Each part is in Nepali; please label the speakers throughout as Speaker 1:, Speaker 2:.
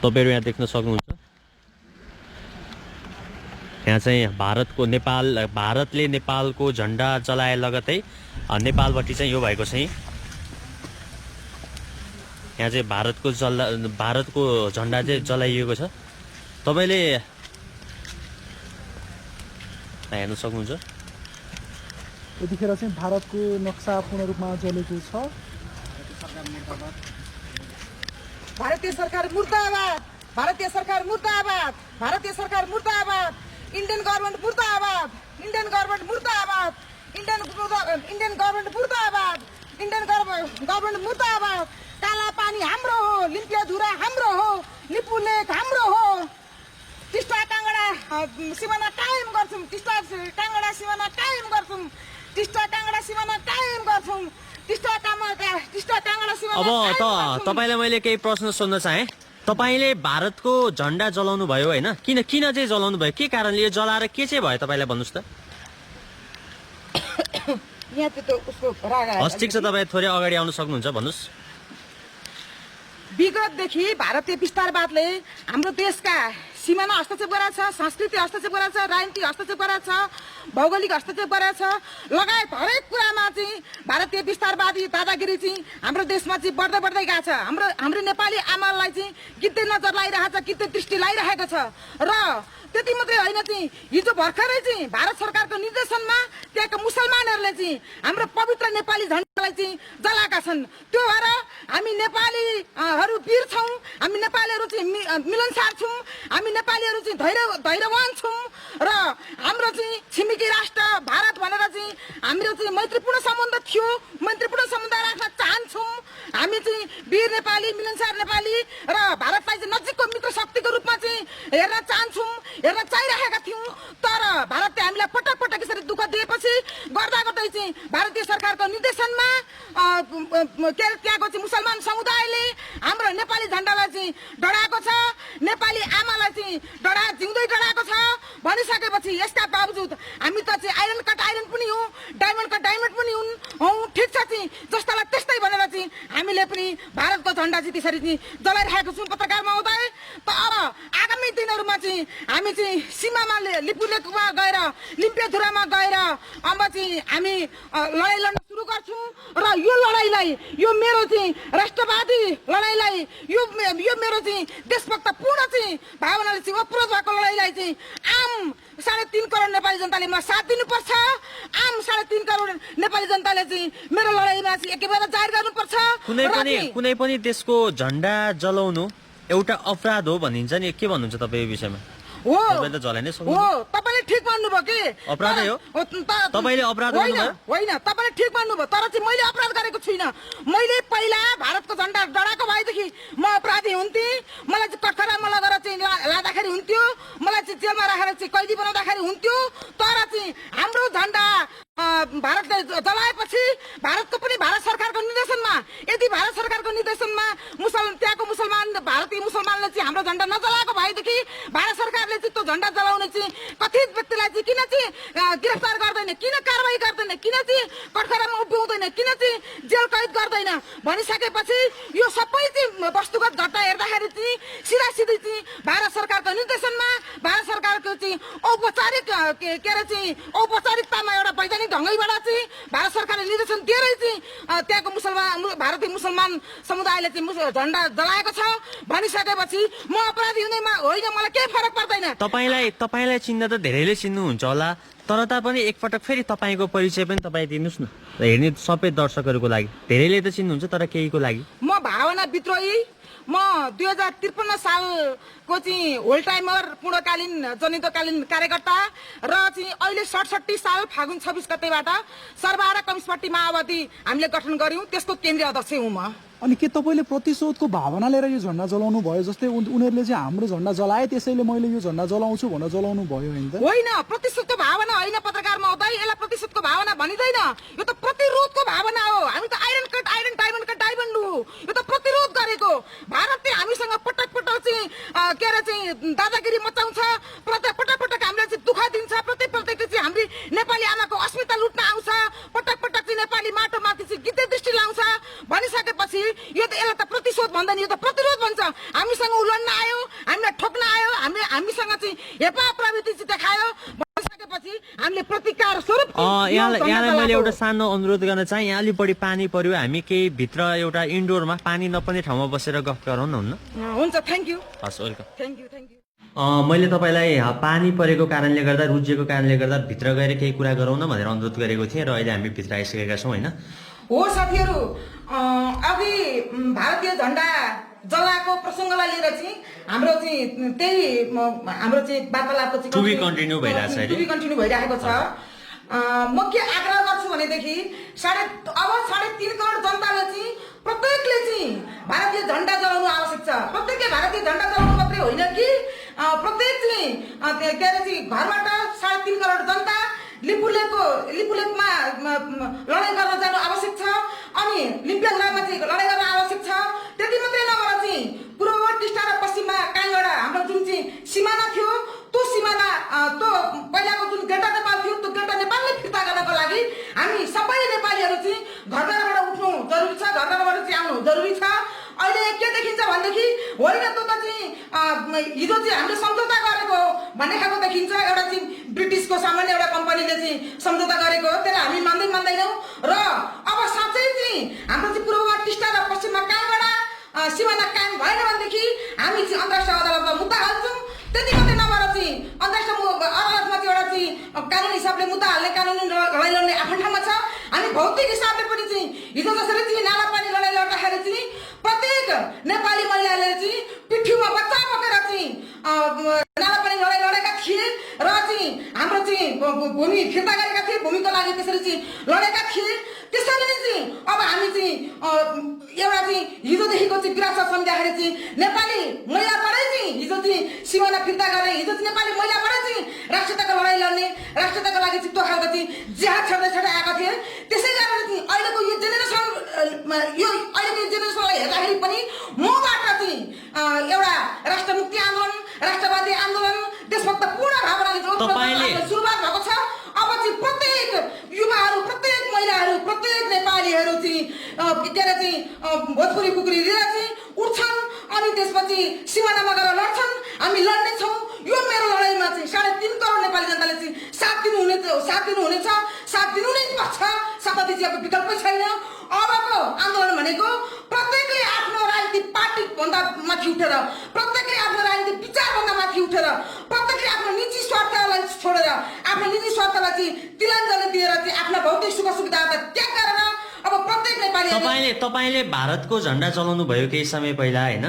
Speaker 1: तपाईहरु यहाँ देख्न सक्नुहुन्छ यहाँ चाहिँ भारतले नेपालको झण्डा जलाए लगतै नेपालबाट चाहिँ यो भएको चाहिँ यहाँ चाहिँ भारतको झण्डा चाहिँ जलाइएको छ। तपाईले हेर्न सक्नुहुन्छ
Speaker 2: यतिखेर चाहिँ भारतको नक्सा पूर्ण रूपमा जलेको छ।
Speaker 3: भारतीय सरकार मुर्दाबाद, भारतीय सरकार मुर्दाबाद, भारतीय सरकार मुर्दाबाद, इंडियन गवर्नमेंट मुर्दाबाद, इंडियन गवर्नमेंट मुर्दाबाद, इंडियन गवर्नमेंट मुर्दाबाद, इंडियन गवर्नमेंट मुर्दाबाद। काला पानी हाम्रो हो, लिम्पियाधुरा हाम्रो हो, लिपु लेक हाम्रो हो। टिस्टा काङ्गडा सीमाना कायम गर्छौं, टिस्टा काङ्गडा सीमाना कायम गर्छौं, टिस्टा काङ्गडा सीमाना कायम गर्छौं, टिस्टा काङ्गडा सीमाना।
Speaker 1: अब तपाईलाई मैले केही प्रश्न सोध्न चाहे। तपाईले भारतको झण्डा जलाउनु भयो हैन? किन चाहिँ जलाउनु भयो? के कारणले यो जलाएर के चाहिँ भयो तपाईलाई भन्नुस् त?
Speaker 3: यहाँ त उसको राग आयो।
Speaker 1: हस् ठीक छ, तपाई थोरै अगाडि आउन सक्नुहुन्छ, भन्नुस्।
Speaker 3: विगतदेखि भारतीय विस्तारवादले हाम्रो देशका सीमाना हस्तक्षेप गरेको छ, संस्कृति हस्तक्षेप गरेको छ, राजनीति हस्तक्षेप गरेको छ, भौगोलिक हस्तक्षेप गरेको छ लगायत हरेक कुरामा चाहिँ भारतीय विस्तारवादी दादागिरी चाहिँ हाम्रो देशमा चाहिँ बढ्दै गएको छ। हाम्रो नेपाली आमालाई चाहिँ गिद्धे नजर लागिरहेको छ, गिद्धे दृष्टि लागिरहेको छ। र त्यति मात्रै होइन चाहिँ हिजो भर्खरै चाहिँ भारत सरकारको निर्देशनमा त्यहाँका मुसलमानहरूले चाहिँ हाम्रो पवित्र नेपाली झण्डालाई चाहिँ जलाएका छन्। त्यो भएर हामी नेपालीहरू वीर छौँ, हामी नेपालीहरू चाहिँ मिलनसार छौँ, हामी नेपालीहरू चाहिँ धैर्यवान छौँ। र हाम्रो चाहिँ छिमेकी राष्ट्र भारत भनेर चाहिँ हाम्रो चाहिँ मैत्रीपूर्ण सम्बन्ध थियो, मैत्रीपूर्ण सम्बन्ध राख्न चाहन्छौँ। हामी चाहिँ वीर नेपाली, मिलनसार नेपाली र भारतलाई चाहिँ नजिकको मित्र शक्तिको रूपमा चाहिँ हेर्न चाहन्छौँ, हेर्न चाहिरहेका थियौँ। तर भारतले हामीलाई पटक पटक यसरी दुःख दिएपछि गर्दै चाहिँ भारतीय सरकारको निर्देशनमा त्यहाँको चाहिँ मुसलमान समुदायले हाम्रो नेपाली झण्डालाई चाहिँ डढाएको छ, नेपाली आमालाई चाहिँ जिउँदै डढाएको छ। भनिसकेपछि यसका बावजुद हामी त चाहिँ आइरन कट आइरन पनि हौँ, डायमन्ड कट डायमन्ड पनि हौँ, ठिक छ चाहिँ जस्तालाई त्यस्तै भनेर चाहिँ हामीले पनि भारतको झण्डा चाहिँ त्यसरी चाहिँ जलाइरहेको छौँ पत्रकार महोदय। तर आगामी दिनहरूमा चाहिँ हामी चाहिँ सीमामा लिपुलेकमा गएर लिम्पियाधुरामा गएर अब चाहिँ हामी लडाइँ लड्न सुरु गर्छौँ। र यो लडाइँलाई, यो मेरो चाहिँ राष्ट्रवादी लडाइँलाई, यो मेरो चाहिँ देशभक्तपूर्ण चाहिँ भावनाले चाहिँ अप्रोच भएको लडाइँलाई चाहिँ आम 3.5 करोड नेपाली जनताले मलाई साथ दिनुपर्छ। आम 3.5 करोड नेपाली जनताले चाहिँ मेरो लडाइँमा चाहिँ एकेबार जाहेर गर्नुपर्छ।
Speaker 1: कुनै पनि देशको झण्डा जलाउनु एउटा अपराध हो भनिन्छ नि, के भन्नुहुन्छ तपाईँ यो विषयमा?
Speaker 3: हो,
Speaker 1: तपाईँ त जलाइ नै सक्नुहुन्छ।
Speaker 3: हो, तपाईले ठिक भन्नुभयो कि
Speaker 1: अपराधै हो। तपाईले अपराध गर्नुभयो?
Speaker 3: होइन, तपाईले ठिक भन्नुभयो। तर चाहिँ मैले अपराध गरेको छुइनँ। मैले पहिला भारतको झण्डा डढाएको भएदेखि म अपराधी हुन्थेँ। मलाई चाहिँ कठघरामा लगेर चाहिँ लाँदाखेरि हुन्थ्यो, मलाई चाहिँ जेलमा राखेर चाहिँ कैदी बनाउँदाखेरि हुन्थ्यो। तर चाहिँ हाम्रो झण्डा भारतले जलाएपछि भारतको पनि भारत सरकारको निर्देशनमा, यदि भारत सरकारको निर्देशनमा त्यहाँको भारतीय मुसलमानले चाहिँ हाम्रो झण्डा नजलाएको भएदेखि भारत सरकारले चाहिँ त्यो झण्डा जलाउने चाहिँ कथित व्यक्तिलाई चाहिँ किन चाहिँ गिरफ्तार गर्दैन, किन कारवाही गर्दैन, किन चाहिँ कठघरामा उभ्याउँदैन, किन चाहिँ जेल कैद गर्दैन भनिसकेपछि यो सबै चाहिँ वस्तुगत घटना हेर्दाखेरि चाहिँ सिधासिधी चाहिँ भारत सरकारको निर्देशनमा, भारत सरकारको चाहिँ औपचारिकतामा एउटा वैधानिक ढङ्गैबाट चाहिँ भारत सरकारले निर्देशन दिएरै चाहिँ त्यहाँको भारतीय मुसलमान समुदायले चाहिँ झण्डा जलाएको छ भनिसकेपछि म अपराधी हुनेमा होइन, मलाई केही फरक पर्दैन।
Speaker 1: तपाईलाई चिन्न त धेरैले चिन्नुहुन्छ होला, तर तापनि एकपटक फेरि तपाईँको परिचय पनि तपाईँ दिनुहोस् न, हेर्ने सबै दर्शकहरूको लागि। धेरैले त चिन्नुहुन्छ तर केहीको लागि।
Speaker 3: म भावना विद्रोही, म 2053 सालको चाहिँ होल टाइमर पूर्णकालीन जनयुद्धकालीन कार्यकर्ता र चाहिँ अहिले 67 साल फागुन 26 गतेबाट सर्वहारा कम्युनिस्ट पार्टी माओवादी हामीले गठन गर्यौं, त्यसको केन्द्रीय अध्यक्ष हुँ म।
Speaker 2: अनि के तपाईँले प्रतिशोधको भावना लिएर यो झण्डा जलाउनु भयो? जस्तै उनीहरूले चाहिँ हाम्रो झण्डा जलाए त्यसैले मैले यो झण्डा जलाउँछु भनेर जलाउनु भयो होइन त?
Speaker 3: होइन, प्रतिशोधको भावना होइन पत्रकार महोदय, यसलाई प्रतिशोधको भावना भनिदैन। यो त प्रतिरोधको भावना हो। हामी त iron cut iron, diamond cut diamond हो। यो त प्रतिरोध गरेको। भारतले हामीसँग पटक पटक चाहिँ के अरे चाहिँ दादागिरी मचाउँछ, पटक पटक हामीलाई चाहिँ दुःख दिन्छ, प्रत्येक चाहिँ हाम्रो नेपाली आमाको अस्मिता लुट्न आउँछ, पटक पटक चाहिँ नेपाली माटोमाथि चाहिँ गिद्धे दृष्टि लाउँछ भनिसकेपछि यो त यसलाई त प्रतिशोध भन्दा नि यो त प्रतिरोध भन्छ। हामीसँग उ लड्न आयो, हामीलाई ठोक्न आयो, हामीसँग चाहिँ हेपा प्रवृत्ति चाहिँ देखायो भनिसकेपछि हामीले प्रतिकार स्वरूप
Speaker 1: यहाँलाई मैले एउटा सानो अनुरोध गर्न चाहे, यहाँ अलि बढी पानी पर्यो, हामी केही भित्र एउटा इन्डोरमा पानी नपर्ने ठाउँमा बसेर गफ गरौँ न, हुन्न?
Speaker 3: हुन्छ, थ्याङ्क यू।
Speaker 1: हस्, welcome.
Speaker 3: Thank you, thank you.
Speaker 1: मैले तपाईँलाई पानी परेको कारणले गर्दा, रुजिएको कारणले गर्दा भित्र गएर केही कुरा गरौँ न भनेर अनुरोध गरेको थिएँ र अहिले हामी भित्र आइसकेका छौँ, होइन?
Speaker 3: हो साथीहरू, अघि भारतीय झन्डा जलाएको प्रसङ्गलाई लिएर चाहिँ हाम्रो चाहिँ त्यही हाम्रो चाहिँ वार्तालापको चाहिँ
Speaker 1: टु बी कन्टिन्यू
Speaker 3: भइरहेको छ। म के आग्रह गर्छु भनेदेखि 3.5 करोड जनताले चाहिँ प्रत्येकले चाहिँ भारतीय झन्डा जलाउनु आवश्यक छ। प्रत्येकले भारतीय झन्डा जलाउनु मात्रै होइन कि प्रत्येक चाहिँ के अरे चाहिँ घरबाट 3.5 करोड जनता लिपुलेकमा लडाइँ गर्न जानु आवश्यक छ अनि लिम्पियाङमा चाहिँ लडाइँ गर्न आवश्यक छ। त्यति मात्रै नभएर चाहिँ पूर्वमा टिस्टा र पश्चिममा काङगडा हाम्रो जुन चाहिँ सिमाना थियो, त्यो सिमाना त्यो पहिलाको जुन ग्रेटर नेपाल थियो, त्यो ग्रेटर नेपालले फिर्ता गर्नको लागि हामी सबै नेपालीहरू चाहिँ घर-घरबाट उठ्नु जरुरी छ, घर-घरबाट चाहिँ आउनु जरुरी छ। अहिले के देखिन्छ भनेदेखि होइन त्यो त चाहिँ हिजो चाहिँ हामीले सम्झौता गरेको भन्ने खालको देखिन्छ। एउटा चाहिँ ब्रिटिसको सामान्य एउटा कम्पनीले चाहिँ सम्झौता गरेको हो, त्यसलाई हामी मान्दैनौँ र अब साँच्चै चाहिँ हाम्रो चाहिँ पूर्वमा टिस्टा र पश्चिममा काङगडा सिमाना कायम भएन भनेदेखि हामी चाहिँ अन्तर्राष्ट्रिय अदालतमा मुद्दा हाल्छौँ। त्यति मात्रै नभएर चाहिँ अन्तर्राष्ट्रिय अदालतमा चाहिँ एउटा चाहिँ कानुनी हिसाबले मुद्दा हाल्ने, कानुनी लडाइँ लड्ने आफ्नो ठाउँमा छ। हामी भौतिक हिसाबले पनि चाहिँ हिजो जसरी चाहिँ नालापानी लडाइँ लड्दाखेरि चाहिँ प्रत्येक नेपाली महिलाले चाहिँ पिठ्यूमा बच्चा बोकेर चाहिँ नालापानी लडाइँ लडेका थिए र चाहिँ हाम्रो चाहिँ भूमि फिर्ता गरेका थिए, भूमिको लागि त्यसरी चाहिँ लडेका थिए। त्यसैले नै चाहिँ अब हामी चाहिँ एउटा चाहिँ हिजोदेखिको चाहिँ विरासत सम्झ्दाखेरि चाहिँ नेपाली महिलाबाटै चाहिँ हिजो चाहिँ सिमाना फिर्ता गर्ने, हिजो चाहिँ नेपाली महिलाबाटै चाहिँ राष्ट्रियताको लडाइँ लड्ने, राष्ट्रियताको लागि चाहिँ त्यो खालको चाहिँ जिहाद छड्दै आएका थिए। त्यसै कारण चाहिँ अहिलेको यो जेनेरेसनलाई हेर्दाखेरि पनि मबाट चाहिँ एउटा राष्ट्र मुक्ति आन्दोलन, राष्ट्रवादी आन्दोलन, देशभक्त पूर्ण भावनाले सुरुवात भएको छ। अब चाहिँ प्रत्येक युवाहरू, प्रत्येक महिलाहरू, प्रत्येक नेपालीहरू चाहिँ के अरे चाहिँ भोजपुरी कुकुरी लिएर चाहिँ उठ्छन् अनि त्यसपछि सिमानामा गएर लड्छन्। हामी लड्नेछौँ। यो मेरो लडाइँमा चाहिँ 3.5 करोड नेपाली जनताले चाहिँ साथ दिनुहुनेछ, साथ दिनु नै पर्छ। साथै चाहिँ अब विकल्पै छैन। अबको आन्दोलन भनेको प्रत्येकले आफ्नो राजनीतिक पार्टीभन्दा माथि उठेर, प्रत्येकले आफ्नो राजनीतिक विचारभन्दा माथि उठेर, प्रत्येकले आफ्नो निजी स्वार्थलाई छोडेर, आफ्नो निजी स्वार्थलाई चाहिँ तिलाञ्जली दिएर चाहिँ आफ्ना भौतिक सुख सुविधालाई त्याग गरेर अब प्रत्येक नेपाली
Speaker 1: तपाईँले भारतको झन्डा चलाउनु भयो केही समय पहिला, होइन?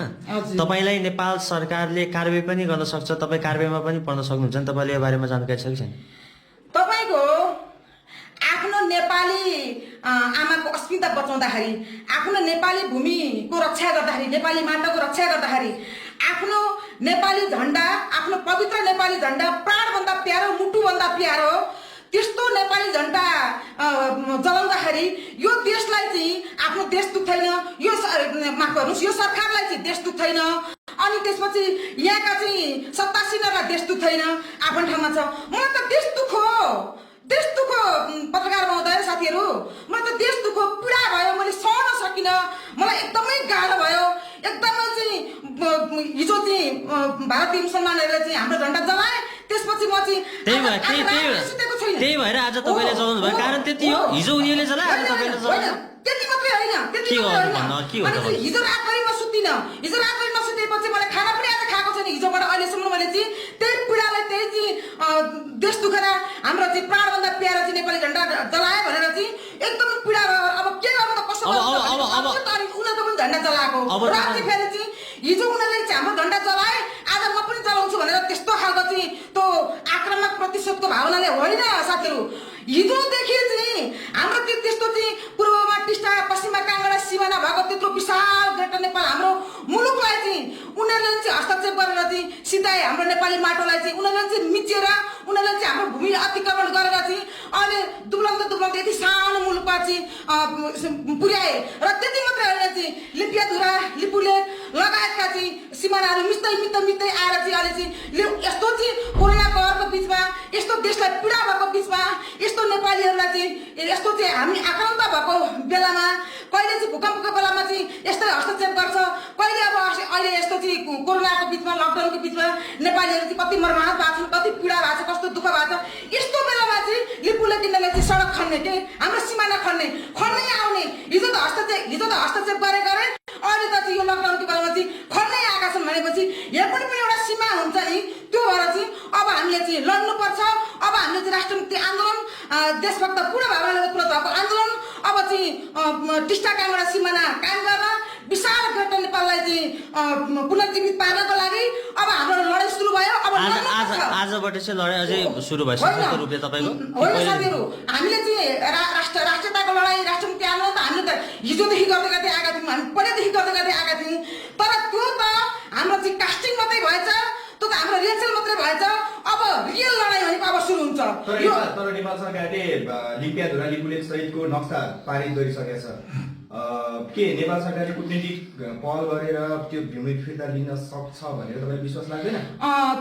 Speaker 1: तपाईँलाई नेपाल सरकारले कारबाही पनि गर्न सक्छ, तपाईँ कारबाहीमा पनि पर्न सक्नुहुन्छ नि। तपाईँले यो बारेमा जानकारी छ कि छैन?
Speaker 3: तपाईँको आफ्नो नेपाली आमाको अस्मिता बचाउँदाखेरि, आफ्नो नेपाली भूमिको रक्षा गर्दाखेरि, नेपाली माटाको रक्षा गर्दाखेरि आफ्नो नेपाली झन्डा, आफ्नो पवित्र नेपाली झन्डा प्राणभन्दा प्यारो, मुटुभन्दा प्यारो त्यस्तो नेपाली झन्डा जलाउँदाखेरि यो देशलाई चाहिँ आफ्नो देश दुख्दैन, यो माफ गर्नुहोस्, यो सरकारलाई चाहिँ देश दुख्दैन अनि त्यसपछि यहाँका चाहिँ सत्तासीनहरूलाई देश दुख्दैन, आफ्नो ठाउँमा छ। मलाई त देश दुखो पत्रकार महोदय साथीहरू, मलाई त देश दुखो पीडा भयो, मैले सहन सकिनँ, मलाई एकदमै गाह्रो भयो। एकदमै चाहिँ हिजो चाहिँ भारतीय मुसलमानहरूले चाहिँ हाम्रो झन्डा जलाए, त्यसपछि म चाहिँ
Speaker 1: त्यही भएर आज तपाईँले चलाउनु भयो, कारण त्यति हो। हिजो उनीहरूले जलाए, आज तपाईँले जलाए।
Speaker 3: त्यति मात्रै होइन, हिजो रातभरि म सुत्दिनँ। हिजो रातभरि नसुतेपछि मैले खाना पनि आज खाएको छैन हिजोबाट अहिलेसम्म। मैले चाहिँ त्यही पीडालाई, त्यही चाहिँ देश दुखेर हाम्रो चाहिँ प्राणभन्दा प्यारो चाहिँ नेपाली झन्डा जलाए भनेर चाहिँ एकदम पीडा भयो। अब के गर्नु त, कसो उनीहरूको पनि झन्डा जलाएको र चाहिँ फेरि चाहिँ हिजो उनीहरूले चाहिँ हाम्रो झन्डा जलाए, आज म पनि जलाउँछु भनेर त्यस्तो खालको चाहिँ त्यो आक्रामक प्रतिशोधको भावनाले होइन साथीहरू। हिजोदेखि चाहिँ हाम्रो त्यस्तो चाहिँ पूर्वमा टिस्टा, पश्चिममा काङगडा सिमाना भएको त्यत्रो विशाल ग्रेटर नेपाल हाम्रो मुलुकलाई चाहिँ उनीहरूले चाहिँ हस्तक्षेप गरेर चाहिँ सिधै हाम्रो नेपाली माटोलाई चाहिँ उनीहरूले चाहिँ मिचेर, उनीहरूले चाहिँ हाम्रो भूमि अतिक्रमण गरेर चाहिँ अहिले दुब्लाउँदै यति सानो मुलुकमा चाहिँ पुर्याए। र त्यति मात्रै होइन, चाहिँ लिपियाधुरा, लिपुलेक लगायतका चाहिँ सिमानाहरू मिच्दै आएर चाहिँ अहिले चाहिँ यस्तो चाहिँ कोरोना कहरको बिचमा, यस्तो देशलाई पीडा भएको बिचमा, यस्तो नेपालीहरूलाई चाहिँ यस्तो चाहिँ हामी आक्रान्त भएको बेलामा, कहिले चाहिँ भूकम्पको बेलामा चाहिँ यस्तै हस्तक्षेप गर्छ, अहिले यस्तो चाहिँ कोरोनाको बिचमा लकडाउनको बिचमा नेपालीहरू चाहिँ कति मर्माहत भएको छन्, कति पीडा भएको छ, कस्तो दुःख भएको छ। यस्तो बेलामा चाहिँ लिपुले किन्नले चाहिँ सडक खन्ने के हाम्रो सिमाना खन्ने आउने। हिजो त हस्तक्षेप गरे अहिले त चाहिँ यो लकडाउनको बेलामा चाहिँ खन्नै आएका छन् भनेपछि यहाँ पनि एउटा सीमा हुन्छ यी। त्यो भएर चाहिँ अब हामीले चाहिँ लड्नुपर्छ। अब हामीले चाहिँ राष्ट्रमुक्ति आन्दोलन, देशभक्त पूर्ण भावनाले उत्प्रोत भएको आन्दोलन, अब चाहिँ टिस्टा कामरा सिमाना कायम गर्न, विशाल गणतन्त्र नेपाललाई चाहिँ पुनर्जीवित पार्नको लागि अब हाम्रो लडाइँ सुरु भयो। अब
Speaker 1: आजबाट चाहिँ लडाइँ अझै सुरु भइसक्यो रूपले तपाईँको
Speaker 3: होइन साथीहरू, हामीले चाहिँ राष्ट्रियताको लडाइँ, राष्ट्रमुक्ति आन्दोलन त हामीले त हिजोदेखि गर्दै गर्दै आएका थियौँ, हामी पहिल्यैदेखि गर्दै गर्दै आएका थियौँ। तर त्यो त हाम्रो चाहिँ कास्टिङ मात्रै भएछ, त्यो त हाम्रो रिहर्सल मात्रै भएछ। अब रियल लडाइँ भनेको अब सुरु हुन्छ।
Speaker 4: तर नेपाल सरकारले लिपियाधुरा लिपुलेख सहितको नक्सा पारित गरिसकेछ। के नेपाल सरकारले कुटनीतिक पहल गरेर त्यो भूमि फिर्ता लिन सक्छ भनेर तपाईँलाई विश्वास लाग्दैन?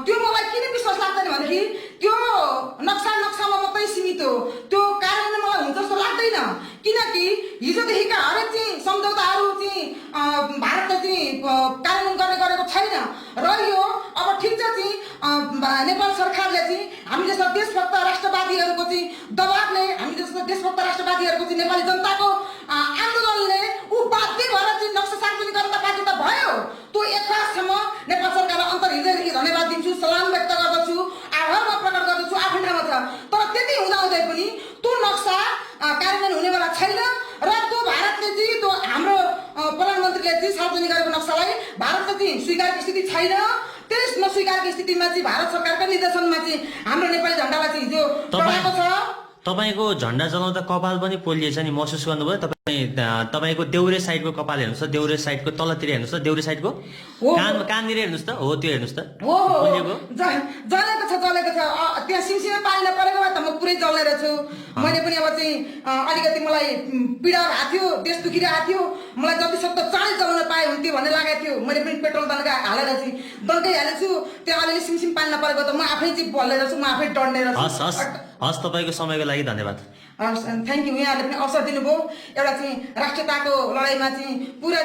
Speaker 3: त्यो मलाई किन विश्वास लाग्दैन भनेदेखि त्यो नक्सामा मात्रै सीमित हो, त्यो कार्यान्वयन मलाई हुन्छ जस्तो लाग्दैन। किनकि हिजोदेखिका हरेक चाहिँ सम्झौताहरू चाहिँ भारतले चाहिँ कार्यान्वयन गरेको छैन। र यो अब ठिक छ चाहिँ नेपाल सरकारले चाहिँ हामी जस्तो देशभक्त राष्ट्रवादीहरूको चाहिँ दबावले, हामी जस्तो देशभक्त राष्ट्रवादीहरूको चाहिँ नेपाली जनताको आन्दोलनले ऊ बाध्य भएर चाहिँ नक्सा सार्वजनिक गर्न त बाध्य त भयो। त्यो यथासम्म नेपाल सरकारलाई अन्तर्हृदयदेखि धन्यवाद दिन्छु, सलाम व्यक्त गर्दछु, आभार प्रकट गर्दछु, आफ्नो ठाउँमा छ। तर त्यति हुँदाहुँदै पनि त्यो नक्सा कार्यान्वयन हुनेवाला छैन। र त्यो भारतले चाहिँ त्यो हाम्रो प्रधानमन्त्रीले चाहिँ सार्वजनिक गरेको नक्सालाई भारतले चाहिँ स्वीकारको स्थिति छैन। त्यस नस्वीकारको स्थितिमा चाहिँ भारत सरकारको निर्देशनमा चाहिँ हाम्रो नेपाली झन्डालाई चाहिँ हिजो चढाएको छ।
Speaker 1: तपाईँको झन्डा जलाउँदा कपाल पनि पोलिएछ नि, महसुस गर्नुभयो? तपाईँको देउरे साइडको कपाल हेर्नुहोस् त, देउरे साइडको तलतिर हेर्नुहोस् त, देउरे साइडको कानतिर हेर्नुहोस् त, हो त्यो हेर्नुहोस् त,
Speaker 3: जलेको छ। त्यहाँ सिमसिमे पानी नपरेको भए त म पुरै जलेर छु। मैले पनि अब चाहिँ अलिकति मलाई पीडा भएको थियो, देश दुखिरहेको थियो, मलाई जति सक्दो चाँडै जलाउन पाए हुन्थ्यो भन्ने लागेको थियो। मैले पनि पेट्रोल दन्का हालेर चाहिँ दन्कै हालेको छु। त्यहाँ अलिअलि सिमसिम पानी नपरेको त म आफै चाहिँ बल्लेर छु, म आफै डढ्नेर छु।
Speaker 1: हस्, तपाईँको समयको लागि धन्यवाद।
Speaker 3: Thank you. यहाँहरूले पनि अवसर दिनुभयो। एउटा चाहिँ राष्ट्रियताको लडाइँमा चाहिँ पुरा